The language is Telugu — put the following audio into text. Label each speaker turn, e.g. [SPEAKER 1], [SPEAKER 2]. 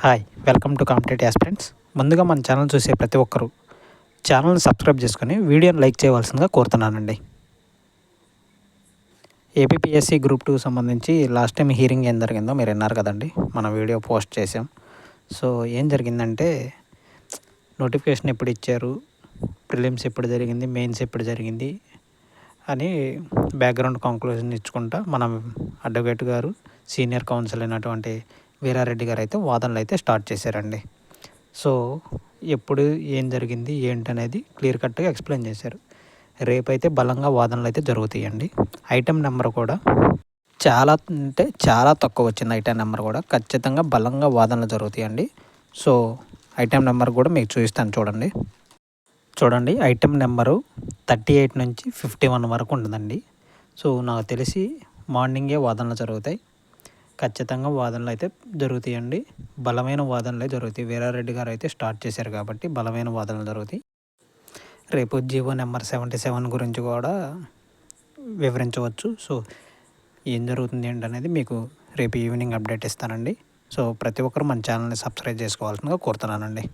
[SPEAKER 1] Hi welcome to competitive aspirants. ముందుగా మన ఛానల్ చూసే ప్రతి ఒక్కరూ ఛానల్ని సబ్స్క్రైబ్ చేసుకొని వీడియోని లైక్ చేయవలసిందిగా కోరుతున్నానండి. ఏపీపీఎస్సీ గ్రూప్ 2 సంబంధించి లాస్ట్ టైం హీరింగ్ ఏం జరిగిందో మీరు విన్నారు కదండి. మన వీడియో పోస్ట్ చేసాం. సో ఏం జరిగిందంటే నోటిఫికేషన్ ఎప్పుడు ఇచ్చారు, ప్రిలిమ్స్ ఎప్పుడు జరిగింది, మెయిన్స్ ఎప్పుడు జరిగింది అని బ్యాక్గ్రౌండ్ కంక్లూజన్ ఇచ్చుకుంటా మన అడ్వకేట్ గారు సీనియర్ కౌన్సిల్ అయినటువంటి వీరారెడ్డి గారు అయితే వాదనలు అయితే స్టార్ట్ చేశారండి. సో ఎప్పుడు ఏం జరిగింది ఏంటనేది క్లియర్ కట్గా ఎక్స్ప్లెయిన్ చేశారు. రేపైతే బలంగా వాదనలు అయితే జరుగుతాయండి. ఐటెం నెంబర్ కూడా చాలా తక్కువ వచ్చింది. ఐటెం నెంబర్ కూడా ఖచ్చితంగా బలంగా వాదనలు జరుగుతాయండి. సో ఐటెం నెంబర్ కూడా మీకు చూపిస్తాను చూడండి. ఐటెం నెంబరు 38 నుంచి 51 వరకు ఉంటుందండి. సో నాకు తెలిసి మార్నింగే వాదనలు జరుగుతాయి. ఖచ్చితంగా వాదనలు అయితే జరుగుతాయండి. బలమైన వాదనలే జరుగుతాయి. వీరారెడ్డి గారు అయితే స్టార్ట్ చేశారు కాబట్టి బలమైన వాదనలు జరుగుతాయి. రేపు జీవో నెంబర్ 77 గురించి కూడా వివరించవచ్చు. సో ఏం జరుగుతుంది ఏంటనేది మీకు రేపు ఈవినింగ్ అప్డేట్ ఇస్తానండి. సో ప్రతి ఒక్కరు మన ఛానల్ని సబ్స్క్రైబ్ చేసుకోవాల్సిందిగా కోరుతున్నానండి.